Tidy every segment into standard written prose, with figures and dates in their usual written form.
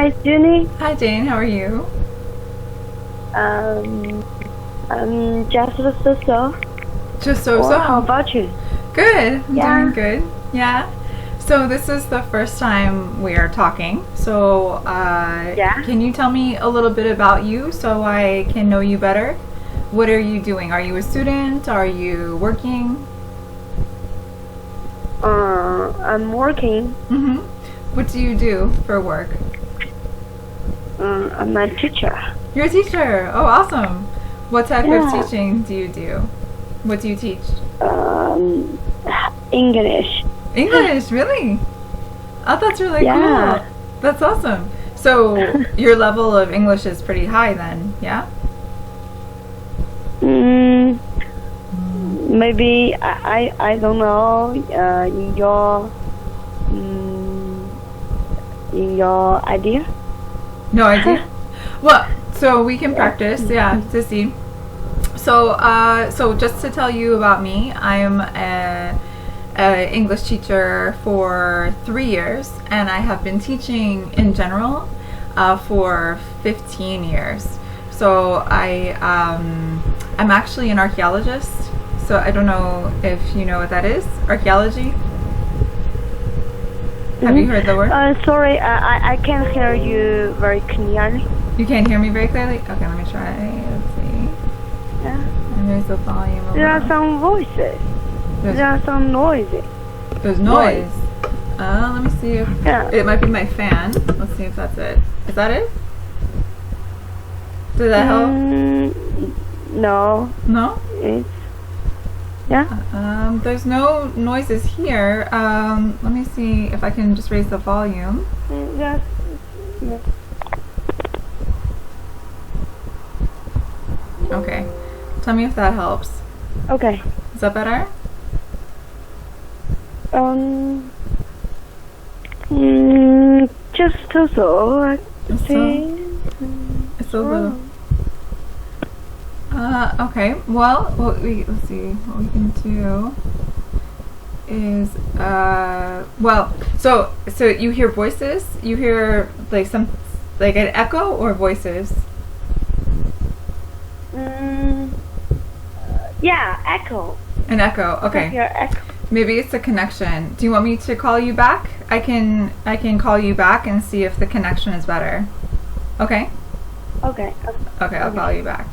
Hi, Jenny. Hi Jane, how are you? Um, I'm just so. Just Or how so. about you? Good, I'm Yeah. doing good. Yeah. So this is the first time we are talking. So Yeah. can you tell me a little bit about you so I can know you better? What are you doing? Are you a student? Are you working? I'm working. Mm-hmm. What do you do for work? I'm a teacher. You're a teacher. Oh, awesome. What type of Yeah. teaching do you do? What do you teach? Um, English. English, really? Oh, that's really Yeah. cool. That's awesome. So your level of English is pretty high then, yeah? Mm, maybe I don't know. Mm, in your idea. No idea. Well, so we can practice, yeah, to see. So, so just to tell you about me, I'm a English teacher for 3 years, and I have been teaching in general for 15 years. So I'm actually an archaeologist. So I don't know if you know what that is. Archaeology. Have you heard the word? Sorry, I can't hear you very clearly. You can't hear me very clearly? Okay, let me try. Let's see. Yeah. And there's the volume. There are some voices. There are some noises. There's noise. Let me see if Yeah. it might be my fan. Let's see if that's it. Is that it? Did that help? No. No? It's yeah. There's no noises here. Let me see if I can just raise the volume. Yes. Okay. Tell me if that helps. Okay. Is that better? Just so I Just see. It's a little. Okay. Well, let's see. What we can do is, well, so you hear voices. You hear like like an echo or voices. Yeah, echo. An echo. I Okay. hear echo. Maybe it's a connection. Do you want me to call you back? I can call you back and see if the connection is better. Okay. Okay. Okay. I'll call you back.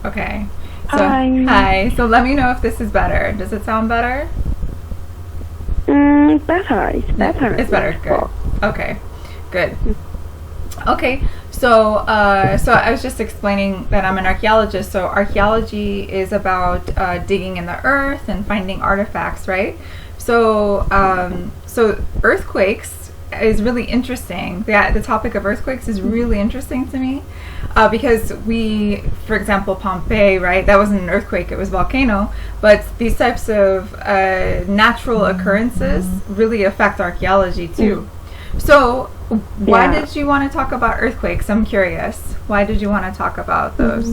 Okay. So, Hi. hi. So let me know if this is better. Does it sound better? Better. It's better. It's better. Good. Okay. Good. Okay. So, so I was just explaining that I'm an archaeologist. So archaeology is about digging in the earth and finding artifacts, right? So, so earthquakes is really interesting. The topic of earthquakes is really interesting to me because for example, Pompeii, right? That wasn't an earthquake; it was a volcano. But these types of natural occurrences really affect archaeology too. So, why did you want to talk about earthquakes? I'm curious. Why did you want to talk about those?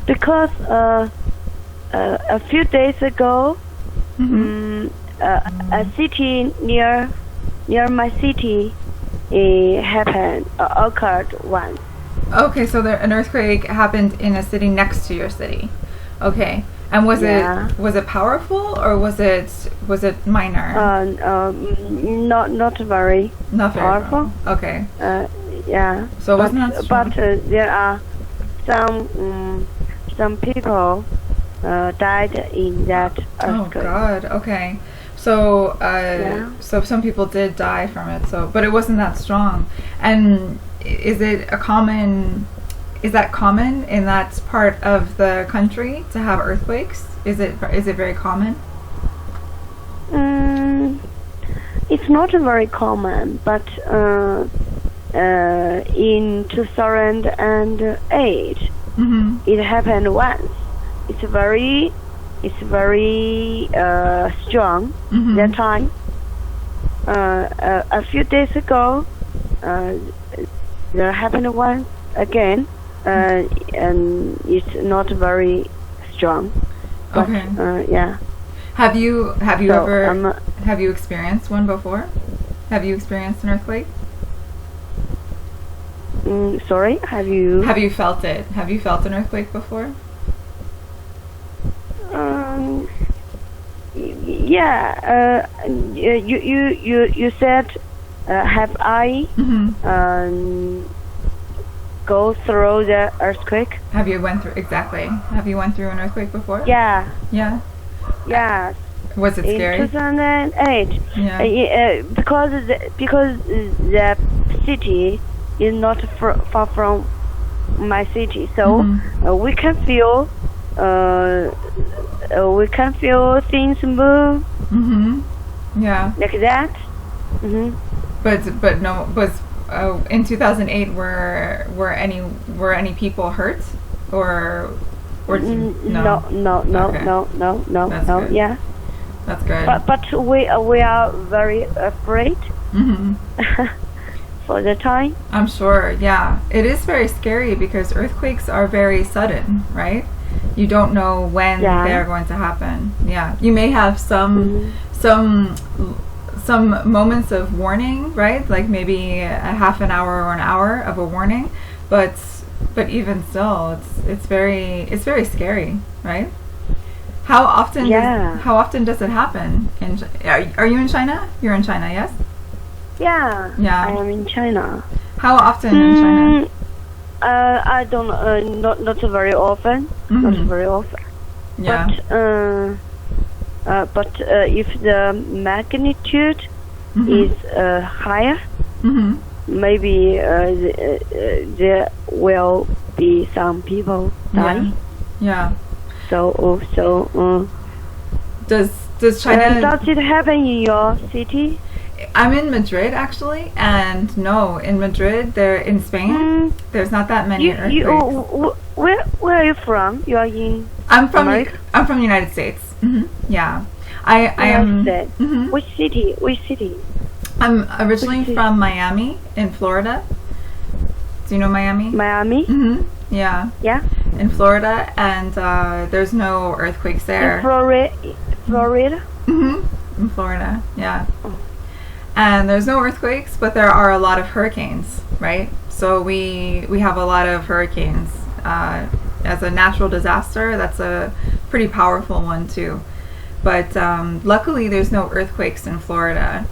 Because a few days ago, a city near my city occurred once. Okay, so an earthquake happened in a city next to your city. Okay, and was it powerful or was it minor? Not very Not very powerful. Okay. Yeah. So it wasn't that strong. But there are some people died in that earthquake. Oh God. Okay. So so some people did die from it. So, but it wasn't that strong. And is that common in that part of the country to have earthquakes? Is it very common? It's not very common, but in 2008, it happened once. It's very strong that time. A few days ago, there happened one again, and it's not very strong. But, Okay. yeah. Have you So, ever have you experienced one before? Have you experienced an earthquake? sorry, have you? Have you felt it? Have you felt an earthquake before? Um, yeah. You said, have I Mm-hmm. go through the earthquake? Have you went through exactly? Have you went through an earthquake before? Yeah. Yeah. Yeah. Was it In scary? 2008. Yeah. Because the city is not far from my city, so we can feel things move Mm-hmm. Yeah. like that. But no, was in 2008 were any people hurt or no? No. Okay. That's No. good. Yeah, That's good. but we are very afraid Mm-hmm. for the time. I'm sure. Yeah, it is very scary because earthquakes are very sudden, right? You don't know when Yeah. they're going to happen. Yeah, you may have some moments of warning, right? Like maybe a half an hour or an hour of a warning, but even still, it's very scary, right? How often? Yeah. How often does it happen? Are you in China? You're in China, yes? Yeah. Yeah. I am in China. How often in China? I don't. Not very often. Not Mhm. very often. Yeah. But if the magnitude is higher, Mm-hmm. maybe there will be some people die. Yeah. So Does China? does it happen in your city? I'm in Madrid actually, and no, in Madrid, in Spain, there's not that many earthquakes. Where are you from? You are in I'm from America? I'm from the United States. Yeah, I am. United States. Mhm. Which city? Which city? I'm originally city? from Miami in Florida. Do you know Miami? Miami. Yeah, Yeah. in Florida, and there's no earthquakes there. In Florida. In Florida, yeah. And there's no earthquakes, but there are a lot of hurricanes, right? So we have a lot of hurricanes. As a natural disaster, that's a pretty powerful one too. But luckily, there's no earthquakes in Florida.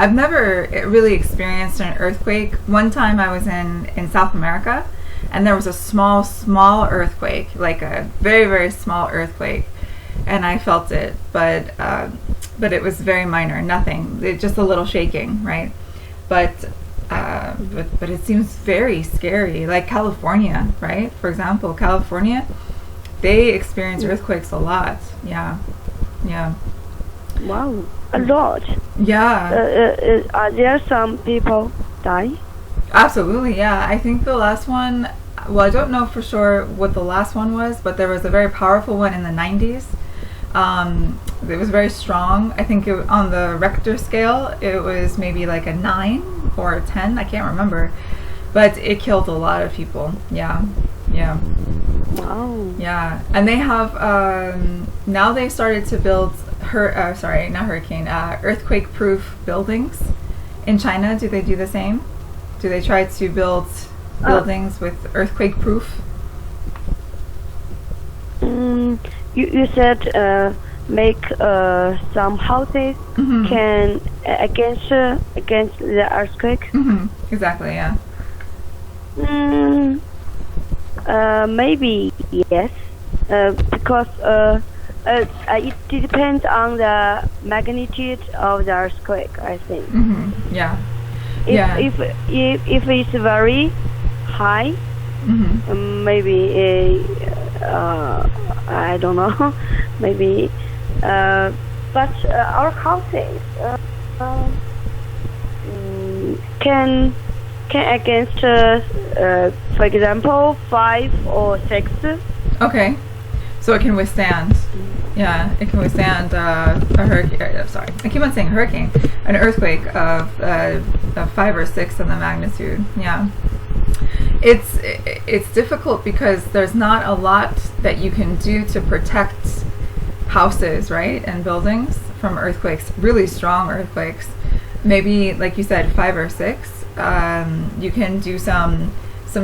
I've never really experienced an earthquake. One time I was in South America, and there was a small earthquake, like a very, very small earthquake. And I felt it, but it was very minor, nothing, just a little shaking, right? But it seems very scary, like California, right? For example, California, they experience earthquakes a lot. Yeah. Wow, a lot. Yeah, Are there some people die? absolutely. Yeah, I think the last one. Well, I don't know for sure what the last one was, but there was a very powerful one in the 90s. It was very strong. I think on the Richter scale, it was maybe like a 9 or a 10. I can't remember, but it killed a lot of people. Yeah. Wow. Yeah, and they have now they started to build earthquake-proof buildings in China. Do they do the same? Do they try to build buildings with earthquake-proof? You said make some houses can against the earthquake. Exactly. Yeah. Maybe yes, because it depends on the magnitude of the earthquake, I think. Yeah. If it's very high, maybe I don't know, maybe. But our houses can against, for example, 5 or 6. Okay. so it can withstand. Yeah, it can withstand a hurricane. Sorry, I keep on saying hurricane. An earthquake of 5 or 6 in the magnitude. Yeah, it's difficult because there's not a lot that you can do to protect houses, right, and buildings from earthquakes. Really strong earthquakes. Maybe, like you said, 5 or 6. You can do some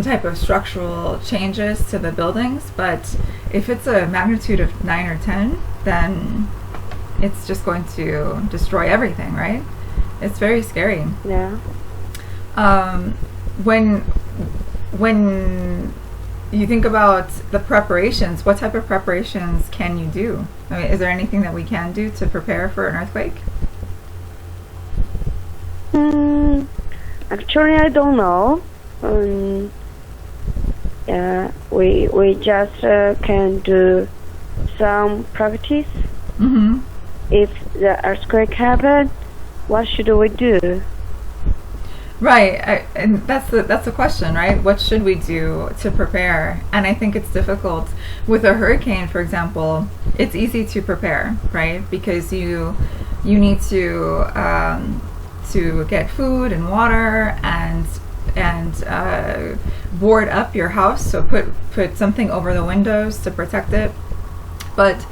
type of structural changes to the buildings, but if it's a magnitude of 9 or 10, then it's just going to destroy everything, right? It's very scary. Yeah. When you think about the preparations, what type of preparations can you do? I mean, is there anything that we can do to prepare for an earthquake? Actually, I don't know. Yeah, we just can do some practice. Mm-hmm. If the earthquake happens, what should we do? Right, and that's the question, right? What should we do to prepare? And I think it's difficult with a hurricane, for example. It's easy to prepare, right? Because you need to get food and water and board up your house. So put something over the windows to protect it. But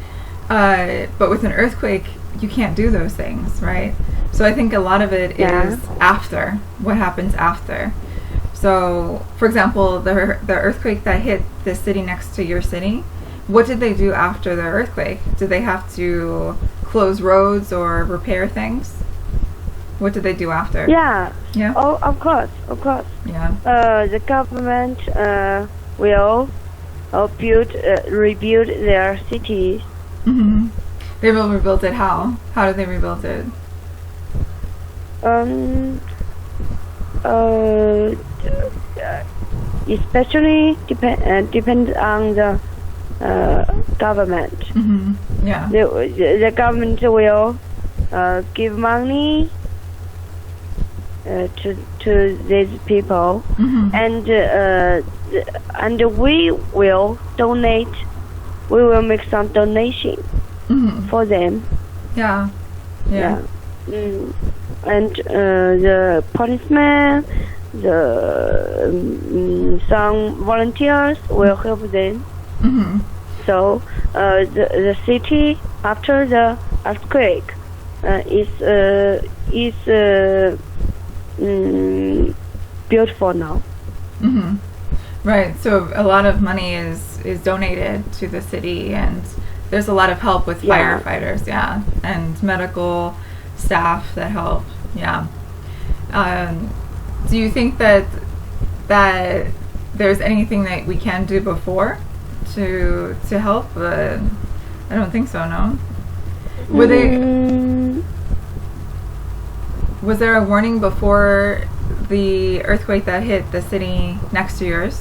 with an earthquake, you can't do those things, right? So I think a lot of it is after, what happens after. So, for example, the earthquake that hit the city next to your city, what did they do after the earthquake? Did they have to close roads or repair things? What did they do after? Yeah. Yeah. Oh, of course. Yeah. The government will rebuild their cities. Mm-hmm. They will rebuild it. How? How do they rebuild it? Especially depends on the government. Mm-hmm. Yeah. The government will give money to these people, Mm-hmm. and we will donate. We will make some donation Mm-hmm. for them. Yeah. Yeah. And the policemen, some volunteers will help them. Mm-hmm. So the city after the earthquake is beautiful now. Mm-hmm. Right. So a lot of money is donated to the city, and there's a lot of help with firefighters, and medical staff that help. Yeah. Do you think that there's anything that we can do before to help? I don't think so. No. Was there a warning before the earthquake that hit the city next to yours?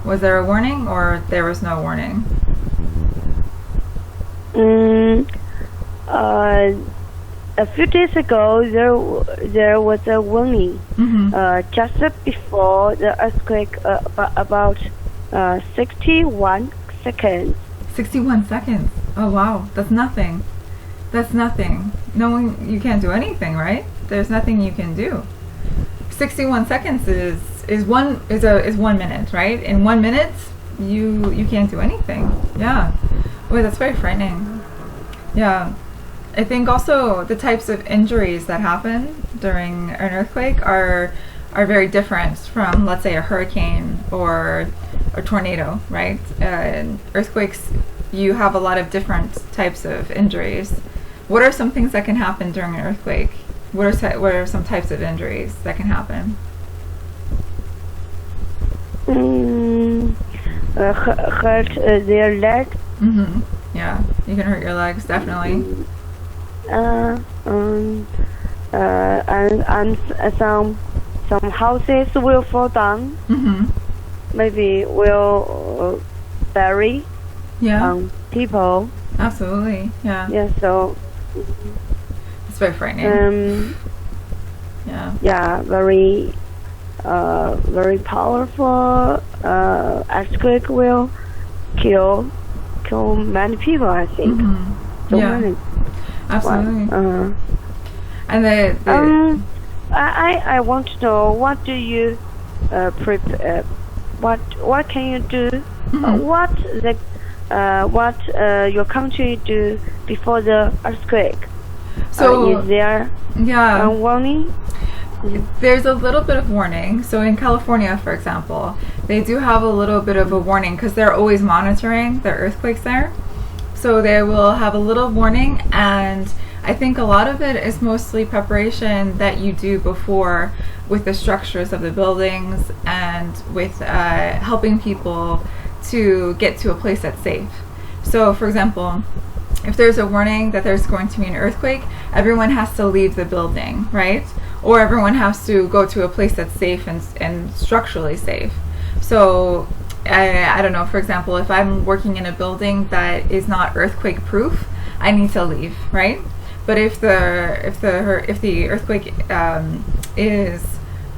Was there a warning, or there was no warning? A few days ago, there was a warning. Mm-hmm. Just before the earthquake, about 61 seconds. 61 seconds. Oh wow, that's nothing. That's nothing. You can't do anything, right? There's nothing you can do. 61 seconds is 1 minute, right? In 1 minute, you can't do anything. Yeah. Boy, that's very frightening. Yeah. I think also the types of injuries that happen during an earthquake are very different from, let's say, a hurricane or a tornado, right? Earthquakes, you have a lot of different types of injuries. What are some things that can happen during an earthquake? What are some types of injuries that can happen? Hurt their legs. Mm-hmm. Yeah, you can hurt your legs, definitely. And some houses will fall down. Mm-hmm. Maybe will bury people. Absolutely. Yeah. Yeah. So it's very frightening. Yeah. Very powerful earthquake will kill kill many people, I think. So Yeah. many. Absolutely. And I want to know, what do you prepare? What can you do? What your country do before the earthquake? so Is there yeah. a warning? There's a little bit of warning. So in California, for example, they do have a little bit of a warning because they're always monitoring the earthquakes there. So they will have a little warning, and I think a lot of it is mostly preparation that you do before with the structures of the buildings and with helping people to get to a place that's safe. So for example, if there's a warning that there's going to be an earthquake, everyone has to leave the building, right? Or everyone has to go to a place that's safe and structurally safe. So I don't know, for example, if I'm working in a building that is not earthquake proof, I need to leave, right? But if the earthquake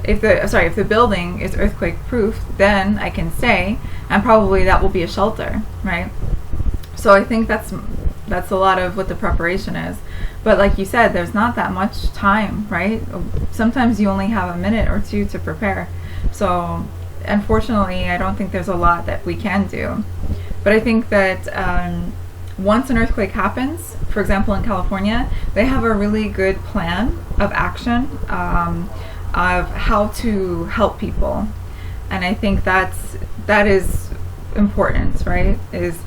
if the building is earthquake proof, then I can stay, and probably that will be a shelter, right? So I think that's a lot of what the preparation is. But like you said, there's not that much time, right? Sometimes you only have a minute or two to prepare. So unfortunately, I don't think there's a lot that we can do. But I think that once an earthquake happens, for example in California, they have a really good plan of action of how to help people. And I think that is important, right? Is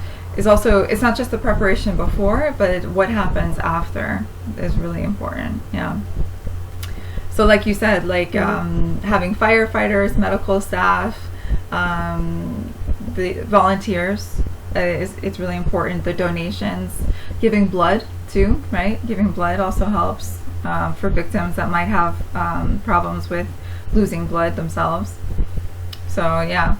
also, it's not just the preparation before, but what happens after is really important. Yeah. So like you said, like having firefighters, medical staff, the volunteers, it's really important. The donations, giving blood too, right? Giving blood also helps for victims that might have problems with losing blood themselves. So yeah.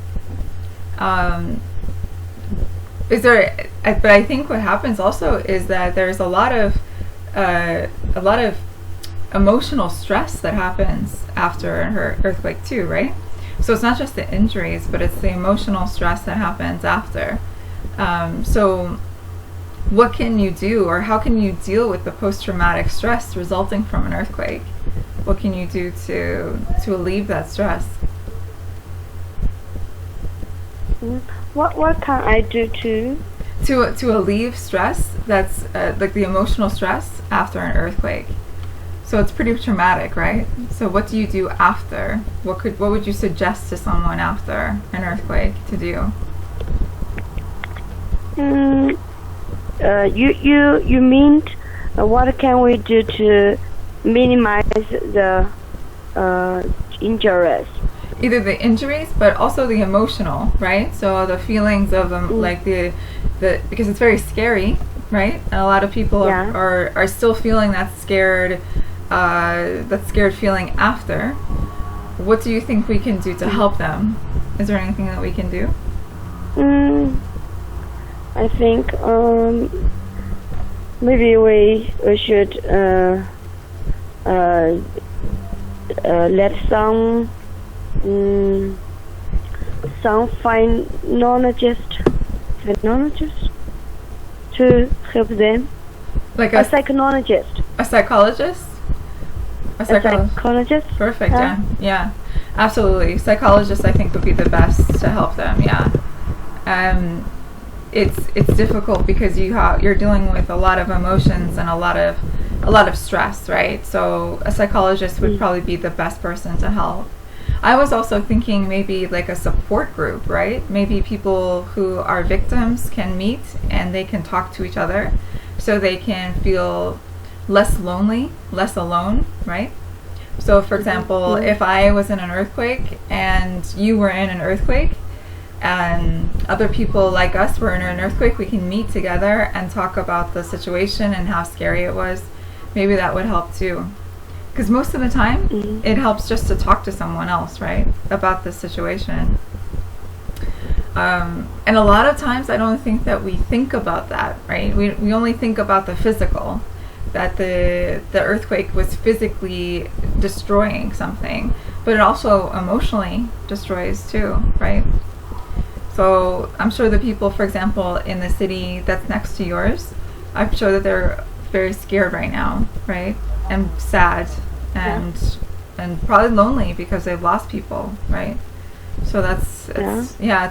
But I think what happens also is that there's a lot of emotional stress that happens after an earthquake too, right? So it's not just the injuries, but it's the emotional stress that happens after. So what can you do, or how can you deal with the post-traumatic stress resulting from an earthquake? What can you do to alleviate that stress? What can I do to alleviate stress? That's like the emotional stress after an earthquake. So it's pretty traumatic, right? So what do you do after? What would you suggest to someone after an earthquake to do? You mean what can we do to minimize the injuries? Either the injuries, but also the emotional, right? So the feelings of like the because it's very scary, right? And a lot of people are still feeling that scared feeling after. What do you think we can do to help them? Is there anything that we can do? I think maybe we should let some phrenologists to help them. Like a psychologist. A psychologist? A psychologist? Perfect, yeah. Absolutely. Psychologists, I think, would be the best to help them, yeah. It's difficult because you're dealing with a lot of emotions and a lot of stress, right? So a psychologist would probably be the best person to help. I was also thinking maybe like a support group, right? Maybe people who are victims can meet and they can talk to each other so they can feel less lonely, less alone, right? So for example, if I was in an earthquake and you were in an earthquake and other people like us were in an earthquake, we can meet together and talk about the situation and how scary it was. Maybe that would help too. Because most of the time, it helps just to talk to someone else, right, about the situation. And a lot of times, I don't think that we think about that, right? We only think about the physical, that the earthquake was physically destroying something, but it also emotionally destroys too, right? So So I'm sure the people, for example, in the city that's next to yours, I'm sure that they're very scared right now, right? And sad and probably lonely because they've lost people, right? So it's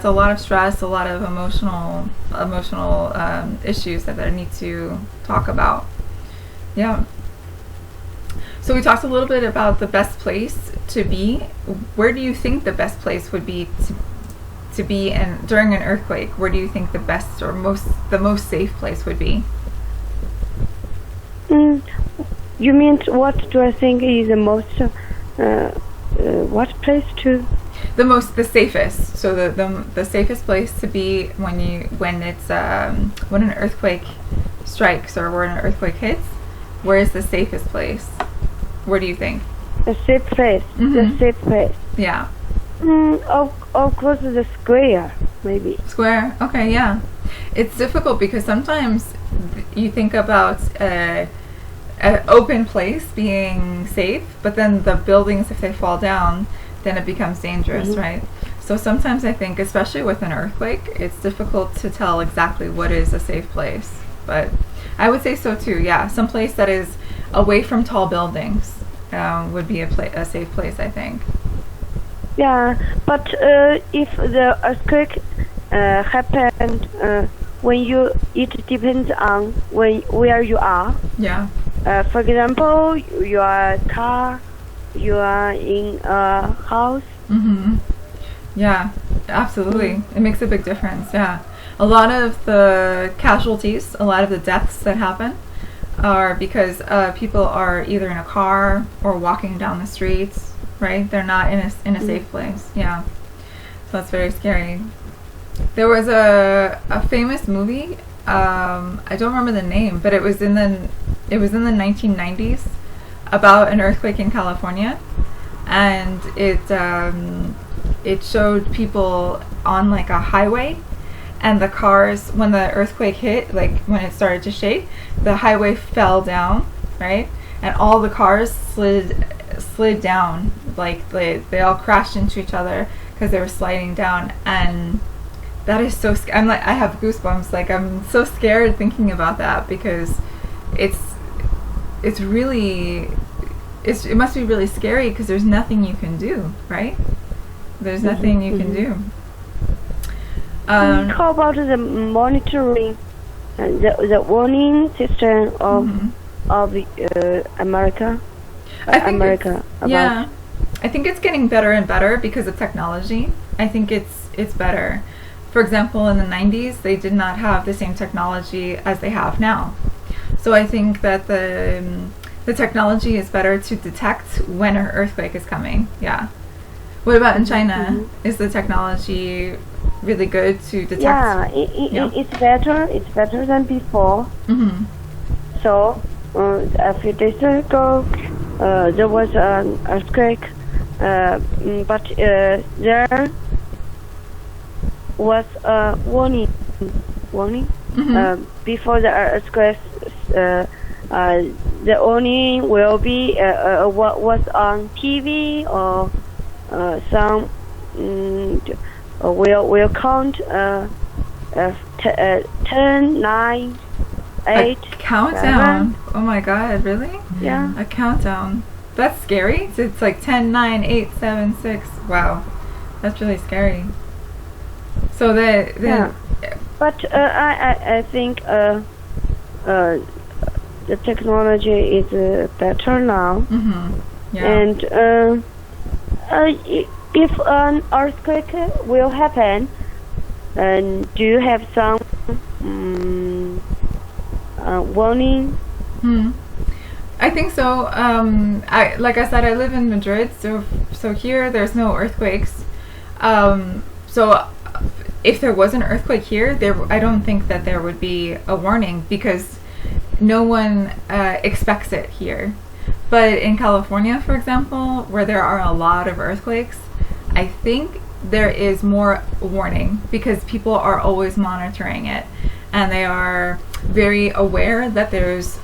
a lot of stress, a lot of emotional issues that they need to talk about. Yeah. So we talked a little bit about the best place to be. Where do you think the best place would be to be during an earthquake? Where do you think the best or the most safe place would be? You mean what do I think is the most what place to? The safest. So the safest place to be when an earthquake strikes or when an earthquake hits. Where is the safest place? Where do you think? A safe place. Mm-hmm. The safe place. Yeah. Of course, the square, maybe. Square. Okay. Yeah. It's difficult because sometimes you think about an open place being safe, but then the buildings, if they fall down, then it becomes dangerous, right? So sometimes I think, especially with an earthquake, it's difficult to tell exactly what is a safe place. But I would say so too. Yeah, some place that is away from tall buildings would be a safe place, I think. Yeah, but if the earthquake happened it depends on where you are. Yeah. For example, your car, you are in a house. Mm-hmm. Yeah, absolutely. It makes a big difference. Yeah. A lot of the casualties, a lot of the deaths that happen are because people are either in a car or walking down the streets, right? They're not in a safe place. Yeah. So that's very scary. There was a famous movie, I don't remember the name, but it was in the 1990s about an earthquake in California, and it showed people on like a highway, and the cars, when the earthquake hit, like when it started to shake, the highway fell down, right? And all the cars slid down, like they all crashed into each other because they were sliding down. And that is so I'm like, I have goosebumps. Like, I'm so scared thinking about that because it must be really scary because there's nothing you can do, right? There's nothing you can do. How about the monitoring, the warning system of America? I think it's getting better and better because of technology. I think it's better. For example, in the 90s, they did not have the same technology as they have now. So I think that the technology is better to detect when an earthquake is coming. Yeah. What about in China? Is the technology really good to detect? Yeah, it's better. It's better than before. Mm-hmm. So a few days ago, there was an earthquake, but there was a warning. Before the earthquake. The warning will be what was on TV or some will count 10, 9, 8. A countdown. 7. Oh my God! Really? Yeah. A countdown. That's scary. It's like 10, 9, 8, 7, 6. Wow, that's really scary. So yeah. But I think the technology is better now. Mm-hmm. Yeah. And if an earthquake will happen, do you have some warning? I think so. Like I said, I live in Madrid, so here there's no earthquakes. So if there was an earthquake here, I don't think that there would be a warning because no one expects it here. But in California, for example, where there are a lot of earthquakes, I think there is more warning because people are always monitoring it, and they are very aware that there's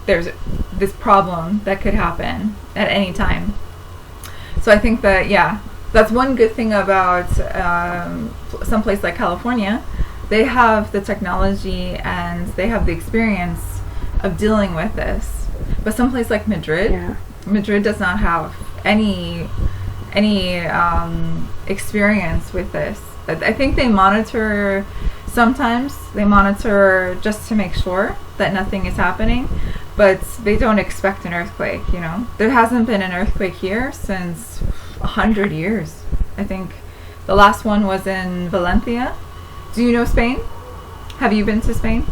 this problem that could happen at any time. So I think that that's one good thing about some place like California. They have the technology and they have the experience of dealing with this. But some place like Madrid, Madrid does not have any experience with this. I think they monitor. Sometimes they monitor just to make sure that nothing is happening, but they don't expect an earthquake, you know. There hasn't been an earthquake here since 100 years. I think the last one was in Valencia. Do you know Spain? Have you been to Spain?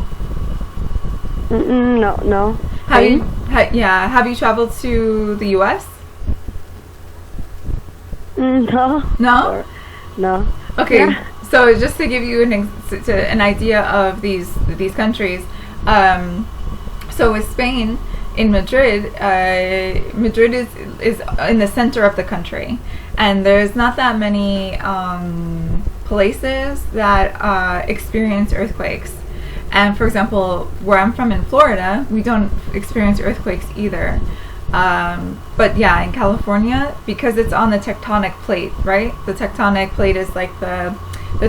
No. Have you? Have you traveled to the U.S.? No. No? No. Okay. Yeah. So just to give you an idea of these countries, so with Spain, in Madrid, Madrid is in the center of the country, and there's not that many places that experience earthquakes. And for example, where I'm from in Florida, we don't experience earthquakes either. But yeah, in California, because it's on the tectonic plate, right? The tectonic plate is like the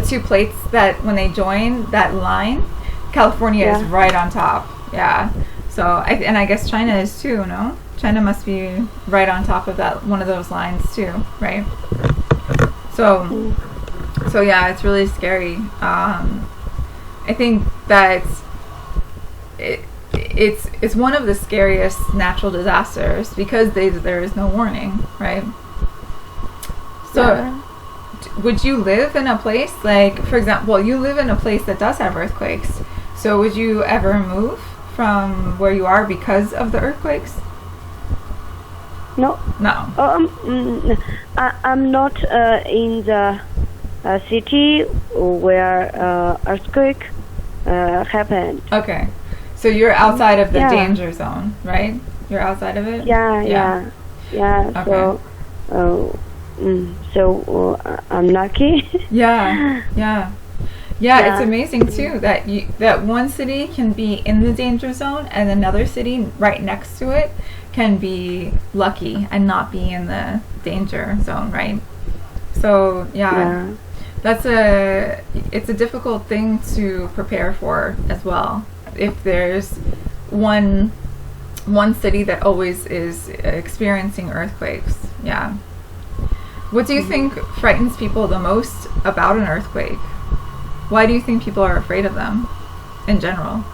two plates that when they join that line, California is right on top. Yeah. So I guess China is too, no? China must be right on top of that, one of those lines too, right? So yeah, it's really scary. I think that it's one of the scariest natural disasters because there is no warning, right? So would you live in a place like, for example, you live in a place that does have earthquakes. So would you ever move from where you are because of the earthquakes? No. I'm not in the city where earthquake happened. Okay. So you're outside of the danger zone, right? You're outside of it? Yeah. Okay. So I'm lucky. Yeah. It's amazing too that one city can be in the danger zone and another city right next to it can be lucky and not be in the danger zone, right? So it's a difficult thing to prepare for as well. If there's one city that always is experiencing earthquakes. Yeah. What do you think frightens people the most about an earthquake? Why do you think people are afraid of them in general?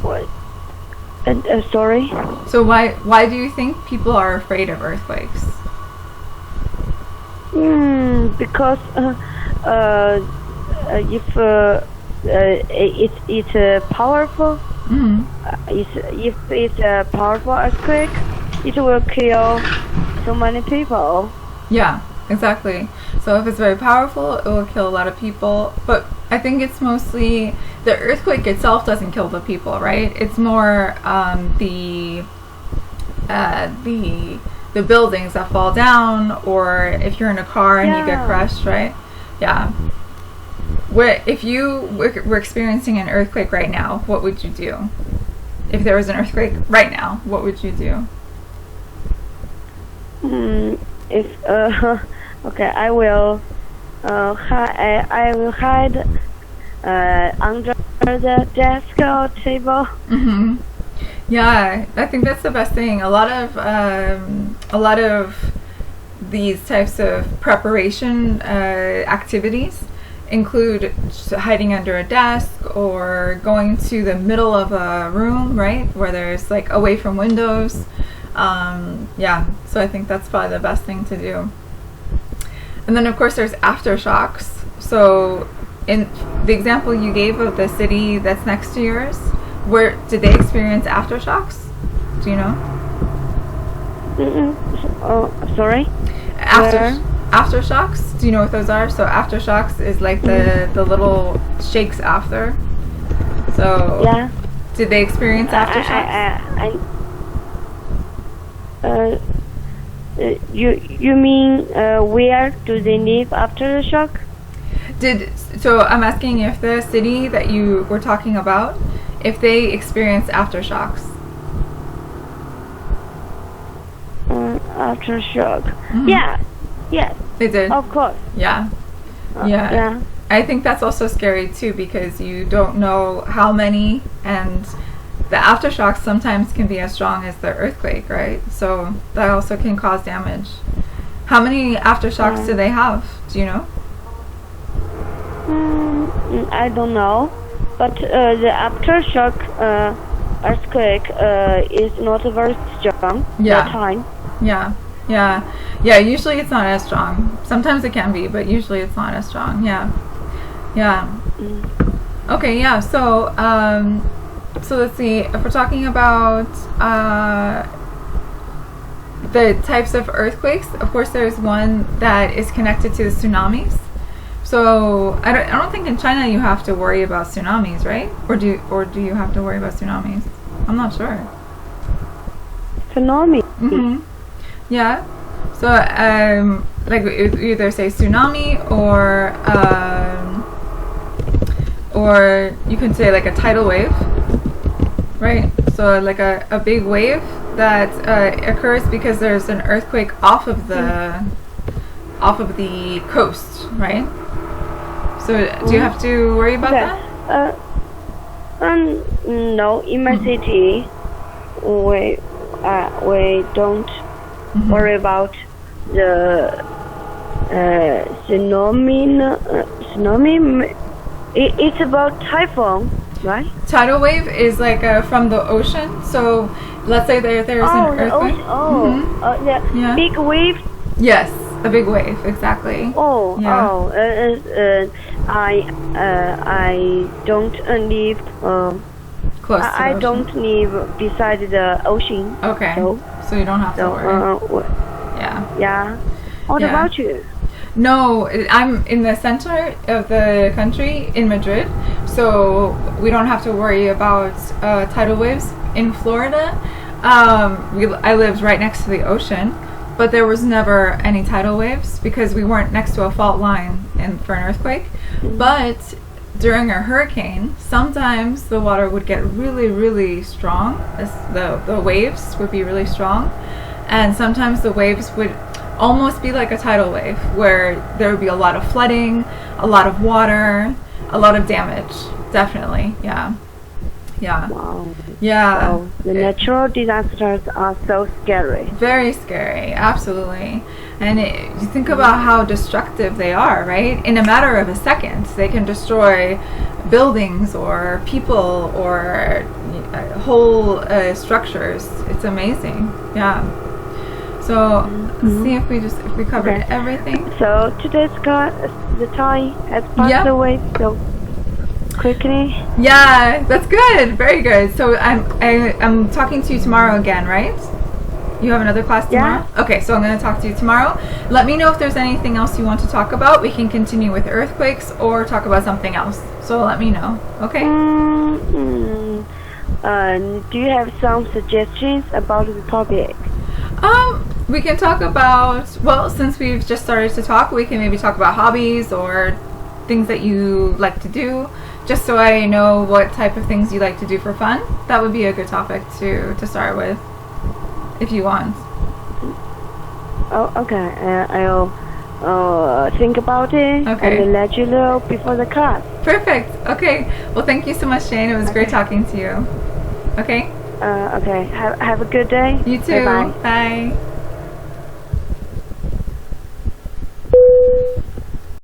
What? Sorry? So why do you think people are afraid of earthquakes? Because if it's powerful, if it's a powerful earthquake, it will kill so many people. Yeah, exactly. So if it's very powerful, it will kill a lot of people. But I think it's mostly the earthquake itself doesn't kill the people, right? It's more the buildings that fall down, or if you're in a car and you get crushed, right? Yeah. If you were experiencing an earthquake right now, what would you do? If there was an earthquake right now, what would you do? Okay, I will hide under the desk or table. Yeah, I think that's the best thing. A lot of these types of preparation activities include hiding under a desk or going to the middle of a room, right, where there's like away from windows. So I think that's probably the best thing to do. And then of course there's aftershocks. So in the example you gave of the city that's next to yours, where did they experience aftershocks? Do you know? Sorry? Aftershocks? Do you know what those are? So aftershocks is like the little shakes after. So did they experience aftershocks? You mean where do they live after the shock? So I'm asking if the city that you were talking about, if they experience aftershocks. aftershock. Yeah. Yes. They did. Of course. Yeah. Yeah. Yeah. I think that's also scary too because you don't know how many, and the aftershocks sometimes can be as strong as the earthquake, right? So that also can cause damage. How many aftershocks do they have? Do you know? I don't know, but the aftershock earthquake is not very strong that time. Yeah. Yeah, usually it's not as strong. Sometimes it can be, but usually it's not as strong. Yeah. Okay, yeah, so let's see, if we're talking about the types of earthquakes, of course there's one that is connected to the tsunamis. So I don't think in China you have to worry about tsunamis, right? Or do you have to worry about tsunamis? I'm not sure. Tsunami. Yeah. So like you either say tsunami or you can say like a tidal wave, right? So like a big wave that occurs because there's an earthquake off of the coast, right? So do you have to worry about that? No, in my city, we don't worry about the tsunami. It's about typhoon, right? Tidal wave is like from the ocean. So let's say there's an earthquake. The big wave. Yes, a big wave, exactly. I don't live close to the I ocean. don't live beside the ocean. Okay. So you don't have to worry. Yeah. What about you? No, I'm in the center of the country in Madrid, so we don't have to worry about tidal waves. In Florida, I lived right next to the ocean, but there was never any tidal waves because we weren't next to a fault line for an earthquake. But during a hurricane, sometimes the water would get really, really strong. The waves would be really strong, and sometimes the waves would almost be like a tidal wave where there would be a lot of flooding, a lot of water, a lot of damage. Definitely. Yeah. Wow. Yeah. So the natural disasters are so scary. Very scary, absolutely. And you think about how destructive they are, right? In a matter of a second, they can destroy buildings or people or whole structures. It's amazing. Yeah. So let's see if we covered everything. So today's the time has passed away so quickly. Yeah, that's good. Very good. So I'm talking to you tomorrow again, right? You have another class tomorrow? Yeah. Okay, so I'm going to talk to you tomorrow. Let me know if there's anything else you want to talk about. We can continue with earthquakes or talk about something else. So let me know. Okay? Do you have some suggestions about the topic? We can talk about, well, since we've just started to talk, we can maybe talk about hobbies or things that you like to do, just so I know what type of things you like to do for fun. That would be a good topic to start with, if you want. Oh, okay. I'll think about it and let you know before the class. Perfect. Okay. Well, thank you so much, Jane. It was great talking to you. Okay? Okay. Have a good day. You too. Bye-bye. Bye.